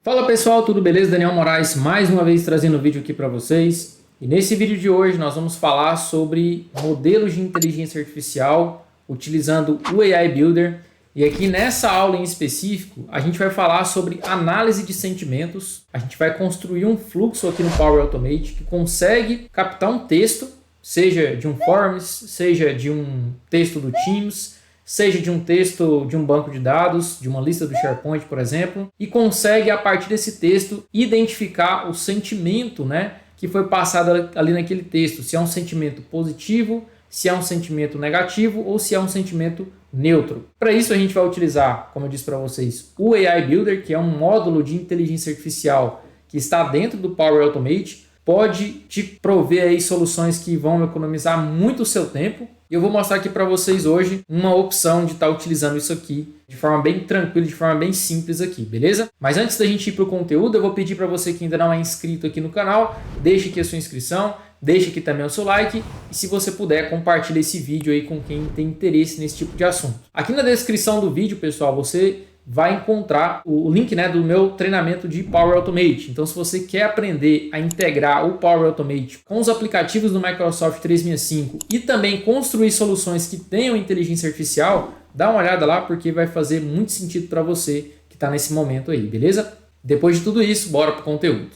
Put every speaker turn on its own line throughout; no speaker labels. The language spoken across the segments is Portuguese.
Fala pessoal, tudo beleza? Daniel Moraes mais uma vez trazendo um vídeo aqui para vocês. E nesse vídeo de hoje nós vamos falar sobre modelos de inteligência artificial utilizando o AI Builder. E aqui nessa aula em específico a gente vai falar sobre análise de sentimentos. A gente vai construir um fluxo aqui no Power Automate que consegue captar um texto, seja de um Forms, seja de um texto do Teams, seja de um texto de um banco de dados, de uma lista do SharePoint, por exemplo, e consegue, a partir desse texto, identificar o sentimento, que foi passado ali naquele texto, se é um sentimento positivo, se é um sentimento negativo ou se é um sentimento neutro. Para isso a gente vai utilizar, como eu disse para vocês, o AI Builder, que é um módulo de inteligência artificial que está dentro do Power Automate, pode te prover aí soluções que vão economizar muito o seu tempo. E eu vou mostrar aqui para vocês hoje uma opção de estar utilizando isso aqui de forma bem tranquila, de forma bem simples aqui, beleza? Mas antes da gente ir para o conteúdo, eu vou pedir para você que ainda não é inscrito aqui no canal, deixe aqui a sua inscrição, deixe aqui também o seu like e se você puder, compartilhe esse vídeo aí com quem tem interesse nesse tipo de assunto. Aqui na descrição do vídeo, pessoal, você vai encontrar o link do meu treinamento de Power Automate. Então, se você quer aprender a integrar o Power Automate com os aplicativos do Microsoft 365 e também construir soluções que tenham inteligência artificial, dá uma olhada lá porque vai fazer muito sentido para você que está nesse momento aí, beleza? Depois de tudo isso, bora para o conteúdo.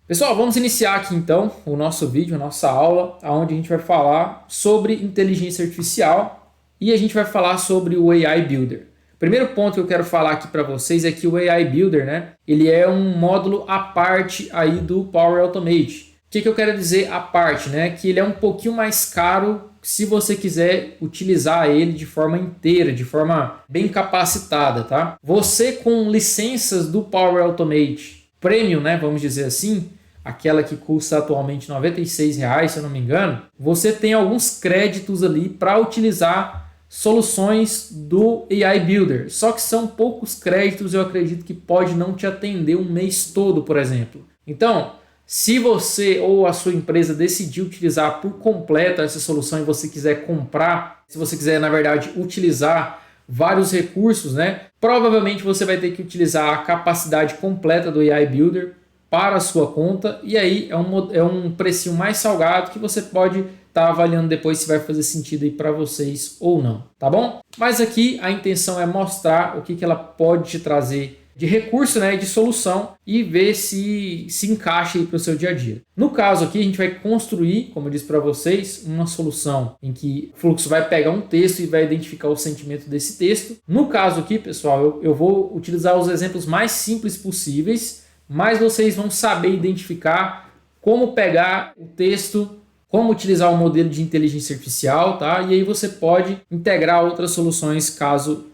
Pessoal, vamos iniciar aqui então o nosso vídeo, a nossa aula, onde a gente vai falar sobre inteligência artificial. E a gente vai falar sobre o AI Builder. O primeiro ponto que eu quero falar aqui para vocês é que o AI Builder, ele é um módulo à parte aí do Power Automate. O que eu quero dizer à parte? Que ele é um pouquinho mais caro se você quiser utilizar ele de forma inteira, de forma bem capacitada, tá? Você com licenças do Power Automate Premium, vamos dizer assim, aquela que custa atualmente R$ 96,00, se eu não me engano, você tem alguns créditos ali para utilizar soluções do AI Builder, só que são poucos créditos, eu acredito que pode não te atender um mês todo, por exemplo. Então, se você ou a sua empresa decidir utilizar por completo essa solução e você quiser comprar, se você quiser, na verdade, utilizar vários recursos, provavelmente você vai ter que utilizar a capacidade completa do AI Builder para a sua conta, e aí é um precinho mais salgado que você pode estar avaliando depois se vai fazer sentido aí para vocês ou não, tá bom? Mas aqui a intenção é mostrar o que ela pode te trazer de recurso, de solução e ver se encaixa aí para o seu dia a dia. No caso aqui a gente vai construir, como eu disse para vocês, uma solução em que o fluxo vai pegar um texto e vai identificar o sentimento desse texto. No caso aqui, pessoal, eu vou utilizar os exemplos mais simples possíveis, mas vocês vão saber identificar como pegar o texto, como utilizar o modelo de inteligência artificial, tá? E aí você pode integrar outras soluções,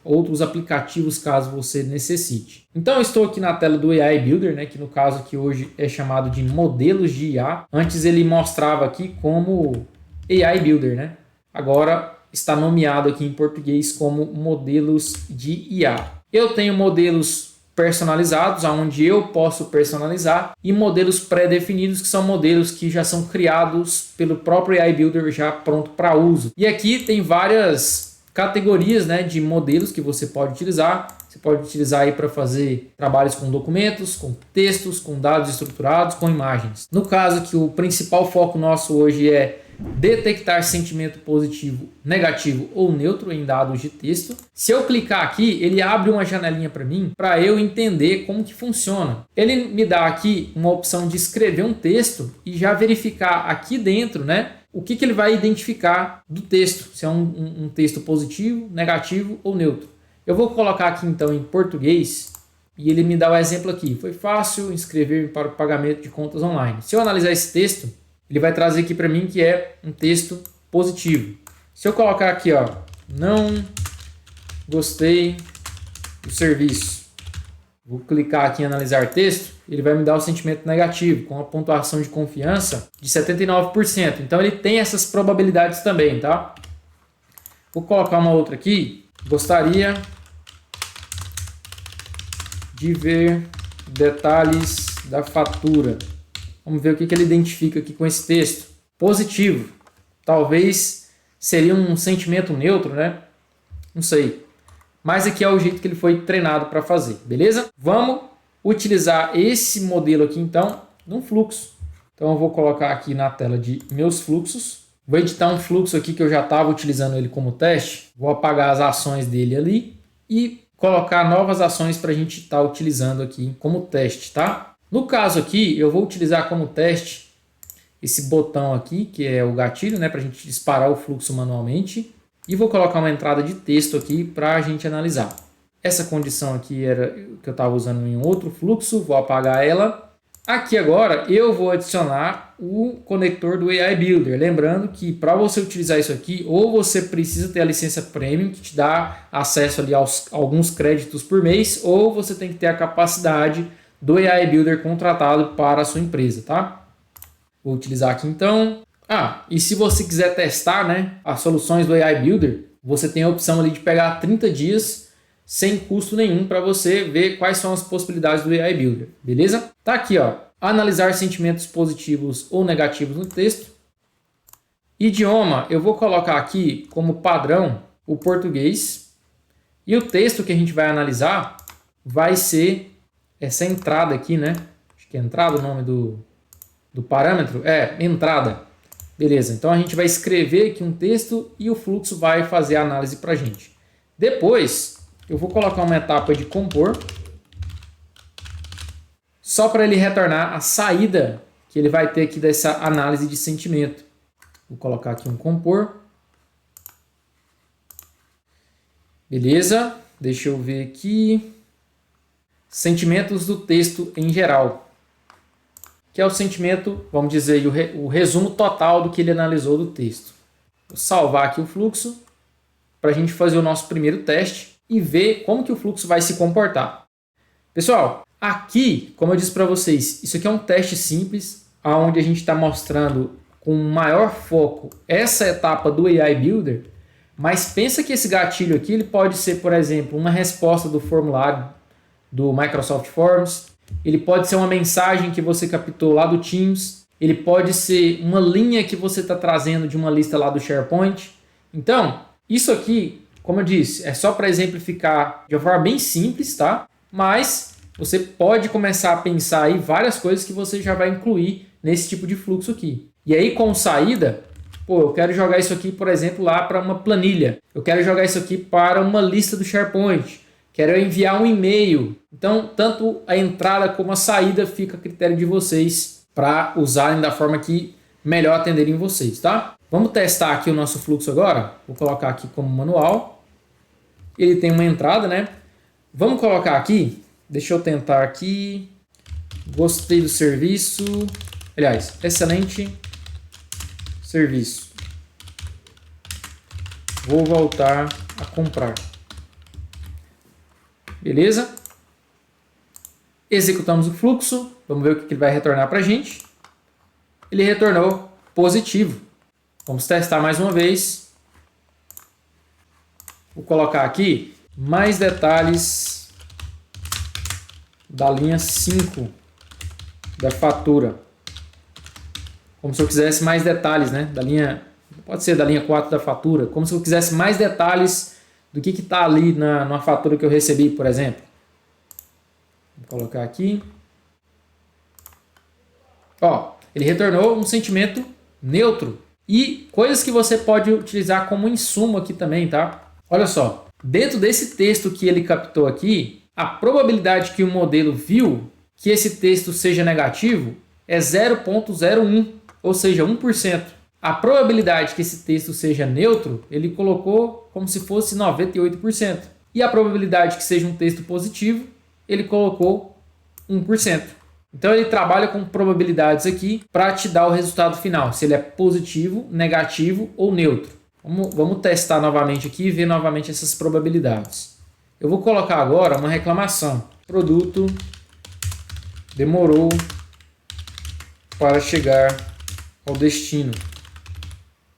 outros aplicativos, caso você necessite. Então eu estou aqui na tela do AI Builder, que no caso aqui hoje é chamado de modelos de IA. Antes ele mostrava aqui como AI Builder, Agora está nomeado aqui em português como modelos de IA. Eu tenho modelos personalizados, onde eu posso personalizar, e modelos pré-definidos, que são modelos que já são criados pelo próprio AI Builder já pronto para uso. E aqui tem várias categorias de modelos que você pode utilizar. Você pode utilizar aí para fazer trabalhos com documentos, com textos, com dados estruturados, com imagens. No caso que o principal foco nosso hoje é detectar sentimento positivo, negativo ou neutro em dados de texto. Se eu clicar aqui, ele abre uma janelinha para mim, para eu entender como que funciona. Ele me dá aqui uma opção de escrever um texto e já verificar aqui dentro, o que ele vai identificar do texto, se é um texto positivo, negativo ou neutro. Eu vou colocar aqui então em português e ele me dá o exemplo aqui. Foi fácil inscrever-me para o pagamento de contas online. Se eu analisar esse texto, ele vai trazer aqui para mim que é um texto positivo. Se eu colocar aqui, não gostei do serviço, vou clicar aqui em analisar texto, ele vai me dar o sentimento negativo, com a pontuação de confiança de 79%. Então ele tem essas probabilidades também, tá? Vou colocar uma outra aqui. Gostaria de ver detalhes da fatura. Vamos ver o que ele identifica aqui com esse texto. Positivo. Talvez seria um sentimento neutro, Não sei. mas aqui é o jeito que ele foi treinado para fazer, beleza? Vamos utilizar esse modelo aqui então num fluxo. Então eu vou colocar aqui na tela de meus fluxos. Vou editar um fluxo aqui que eu já estava utilizando ele como teste. Vou apagar as ações dele ali e colocar novas ações para a gente estar utilizando aqui como teste, tá? No caso aqui, eu vou utilizar como teste esse botão aqui, que é o gatilho, né, para a gente disparar o fluxo manualmente. E vou colocar uma entrada de texto aqui para a gente analisar. Essa condição aqui era que eu estava usando em um outro fluxo, vou apagar ela. Aqui agora eu vou adicionar o conector do AI Builder. Lembrando que para você utilizar isso aqui, ou você precisa ter a licença Premium, que te dá acesso ali aos alguns créditos por mês, ou você tem que ter a capacidade do AI Builder contratado para a sua empresa, tá? Vou utilizar aqui então. E se você quiser testar, né, as soluções do AI Builder, você tem a opção ali de pegar 30 dias sem custo nenhum para você ver quais são as possibilidades do AI Builder, beleza? Tá aqui, ó, analisar sentimentos positivos ou negativos no texto. Idioma, eu vou colocar aqui como padrão o português. E o texto que a gente vai analisar vai ser essa entrada aqui, né? Acho que é entrada o nome do parâmetro. Entrada. Beleza, então a gente vai escrever aqui um texto e o fluxo vai fazer a análise para a gente. Depois, eu vou colocar uma etapa de compor, só para ele retornar a saída que ele vai ter aqui dessa análise de sentimento. Vou colocar aqui um compor. Beleza, deixa eu ver aqui. Sentimentos do texto em geral, que é o sentimento, vamos dizer, o resumo total do que ele analisou do texto. Vou salvar aqui o fluxo para a gente fazer o nosso primeiro teste e ver como que o fluxo vai se comportar. Pessoal, aqui, como eu disse para vocês, isso aqui é um teste simples, onde a gente está mostrando com maior foco essa etapa do AI Builder, mas pensa que esse gatilho aqui ele pode ser, por exemplo, uma resposta do formulário do Microsoft Forms. Ele pode ser uma mensagem que você captou lá do Teams. Ele pode ser uma linha que você está trazendo de uma lista lá do SharePoint. Então, isso aqui, como eu disse, é só para exemplificar de uma forma bem simples, tá? Mas você pode começar a pensar aí várias coisas que você já vai incluir nesse tipo de fluxo aqui. E aí, com saída, eu quero jogar isso aqui, por exemplo, lá para uma planilha. Eu quero jogar isso aqui para uma lista do SharePoint. Quero enviar um e-mail. Então, tanto a entrada como a saída fica a critério de vocês para usarem da forma que melhor atenderem vocês, tá? Vamos testar aqui o nosso fluxo agora. Vou colocar aqui como manual. Ele tem uma entrada, né? Vamos colocar aqui. Deixa eu tentar aqui. Gostei do serviço. Aliás, excelente serviço. Vou voltar a comprar. Beleza? Executamos o fluxo. Vamos ver o que ele vai retornar para a gente. Ele retornou positivo. Vamos testar mais uma vez. Vou colocar aqui mais detalhes da linha 5 da fatura. Como se eu quisesse mais detalhes, né? Da linha, pode ser da linha 4 da fatura. Como se eu quisesse mais detalhes do que está ali na fatura que eu recebi, por exemplo. Vou colocar aqui. Ele retornou um sentimento neutro. E coisas que você pode utilizar como insumo aqui também, tá? Olha só, dentro desse texto que ele captou aqui, a probabilidade que o modelo viu que esse texto seja negativo é 0,01, ou seja, 1%. A probabilidade que esse texto seja neutro, ele colocou como se fosse 98%. E a probabilidade que seja um texto positivo, ele colocou 1%. Então ele trabalha com probabilidades aqui para te dar o resultado final, se ele é positivo, negativo ou neutro. Vamos testar novamente aqui e ver novamente essas probabilidades. Eu vou colocar agora uma reclamação. Produto demorou para chegar ao destino.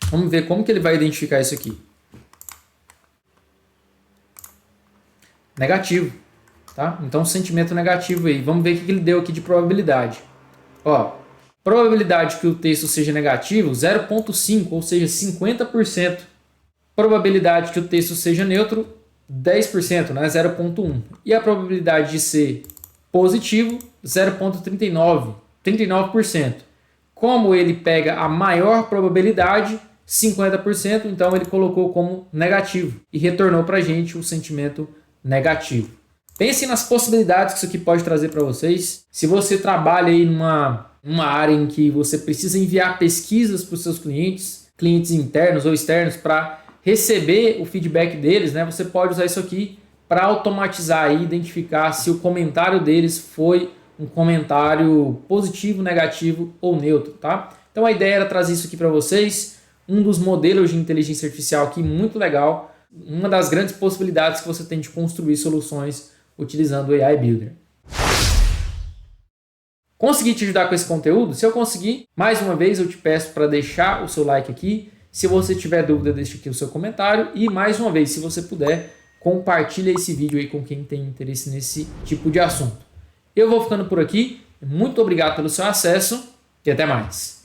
Vamos ver como que ele vai identificar isso aqui. Negativo. Tá? Então, sentimento negativo aí. Vamos ver o que ele deu aqui de probabilidade. Probabilidade que o texto seja negativo, 0,5, ou seja, 50%. Probabilidade que o texto seja neutro, 10%, né, 0,1. E a probabilidade de ser positivo, 0,39, 39%. Como ele pega a maior probabilidade, 50%, então ele colocou como negativo e retornou para a gente o sentimento negativo. Pense nas possibilidades que isso aqui pode trazer para vocês. Se você trabalha aí numa área em que você precisa enviar pesquisas para os seus clientes internos ou externos, para receber o feedback deles, né? Você pode usar isso aqui para automatizar e identificar se o comentário deles foi um comentário positivo, negativo ou neutro, tá? Então a ideia era trazer isso aqui para vocês, um dos modelos de inteligência artificial aqui muito legal, uma das grandes possibilidades que você tem de construir soluções utilizando o AI Builder. Consegui te ajudar com esse conteúdo? Se eu conseguir, mais uma vez eu te peço para deixar o seu like aqui. Se você tiver dúvida, deixe aqui o seu comentário. E mais uma vez, se você puder, compartilha esse vídeo aí com quem tem interesse nesse tipo de assunto. Eu vou ficando por aqui. Muito obrigado pelo seu acesso e até mais.